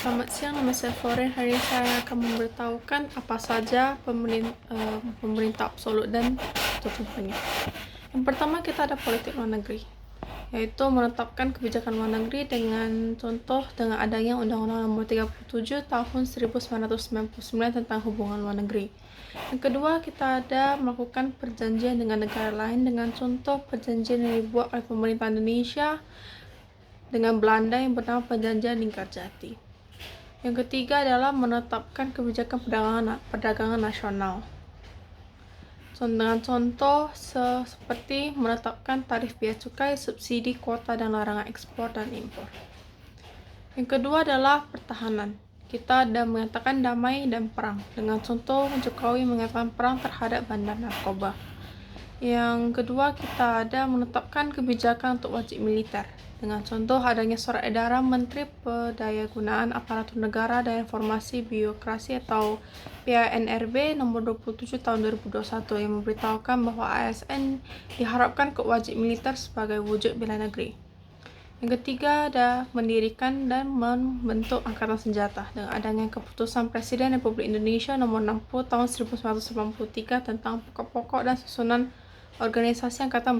Selamat siang, nama saya Floren. Hari ini saya akan memberitahukan apa saja pemerintah absolut dan tutupannya. Yang pertama, kita ada politik luar negeri, yaitu menetapkan kebijakan luar negeri dengan contoh dengan adanya Undang-Undang Nomor 37 Tahun 1999 tentang hubungan luar negeri. Yang kedua, kita ada melakukan perjanjian dengan negara lain dengan contoh perjanjian yang dibuat oleh pemerintah Indonesia dengan Belanda yang bernama Perjanjian Linggarjati. Yang ketiga adalah menetapkan kebijakan perdagangan nasional. Dengan contoh seperti menetapkan tarif bea cukai, subsidi, kuota, dan larangan ekspor dan impor. Yang kedua adalah pertahanan. Kita ada mengatakan damai dan perang. Dengan contoh Jokowi mengatakan perang terhadap bandar narkoba. Yang kedua, kita ada menetapkan kebijakan untuk wajib militer. Dengan contoh adanya surat edaran Menteri Pendayagunaan Aparatur Negara dan Informasi Birokrasi atau PANRB nomor 27 tahun 2021 yang memberitahukan bahwa ASN diharapkan ke wajib militer sebagai wujud bela negeri. Yang ketiga ada mendirikan dan membentuk angkatan senjata dengan adanya keputusan Presiden Republik Indonesia nomor 60 tahun 1983 tentang pokok-pokok dan susunan organisasi angkatan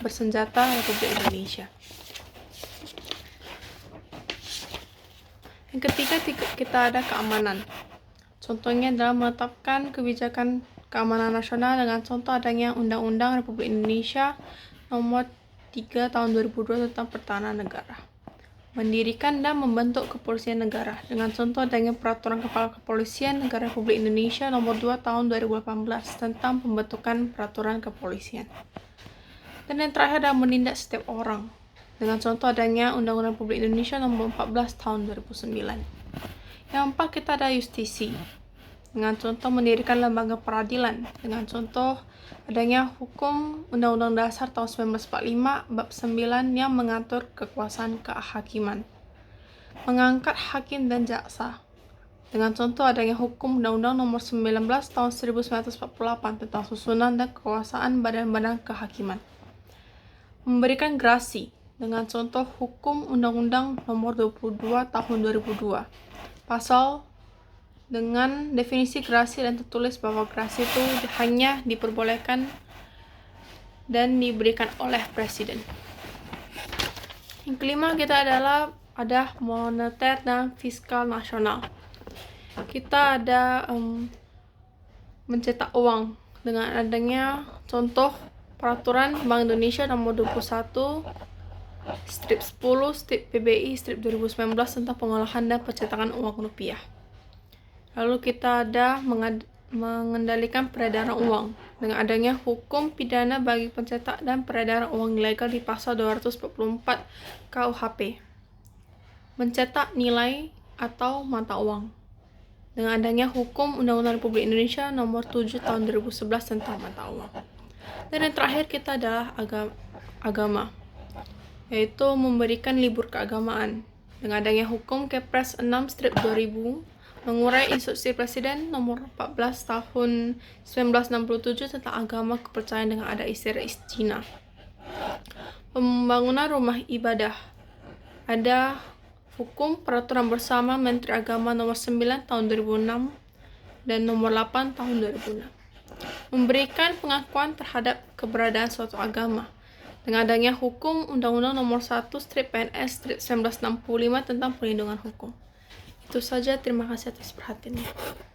bersenjata Republik Indonesia. Yang ketiga, kita ada keamanan. Contohnya adalah menetapkan kebijakan keamanan nasional dengan contoh adanya Undang-Undang Republik Indonesia nomor 3 tahun 2002 tentang pertahanan negara. Mendirikan dan membentuk kepolisian negara dengan contoh adanya Peraturan Kepala Kepolisian Negara Republik Indonesia nomor 2 tahun 2018 tentang pembentukan peraturan kepolisian. Dan yang terakhir adalah menindak setiap orang dengan contoh adanya Undang-Undang Republik Indonesia nomor 14 tahun 2009. Yang empat, kita ada justisi dengan contoh mendirikan lembaga peradilan dengan contoh adanya hukum Undang-Undang Dasar tahun 1945 bab 9 yang mengatur kekuasaan kehakiman, mengangkat hakim dan jaksa dengan contoh adanya hukum Undang-Undang Nomor 19 tahun 1948 tentang susunan dan kekuasaan badan-badan kehakiman, memberikan gerasi dengan contoh hukum Undang-Undang Nomor 22 tahun 2002 pasal dengan definisi gerasi dan tertulis bahwa gerasi itu hanya diperbolehkan dan diberikan oleh Presiden. Yang kelima, kita ada moneter dan fiskal nasional. Kita ada mencetak uang dengan adanya contoh Peraturan Bank Indonesia nomor 21 strip 10 strip PBI strip 2019 tentang pengolahan dan pencetakan uang rupiah. Lalu kita ada mengendalikan peredaran uang dengan adanya hukum pidana bagi pencetak dan peredaran uang ilegal di pasal 244 KUHP. Mencetak nilai atau mata uang dengan adanya hukum Undang-Undang Republik Indonesia nomor 7 tahun 2011 tentang mata uang. Dan yang terakhir kita adalah agama, yaitu memberikan libur keagamaan dengan adanya hukum Kepres 6 strip 2000 mengurai instruksi Presiden nomor 14 tahun 1967 tentang agama kepercayaan dengan ada istilah Cina. Pembangunan rumah ibadah ada hukum Peraturan Bersama Menteri Agama nomor 9 tahun 2006 dan nomor 8 tahun 2006. Memberikan pengakuan terhadap keberadaan suatu agama dengan adanya hukum Undang-Undang Nomor 1 strip PNS strip 1965 tentang perlindungan hukum. Itu saja, terima kasih atas perhatiannya.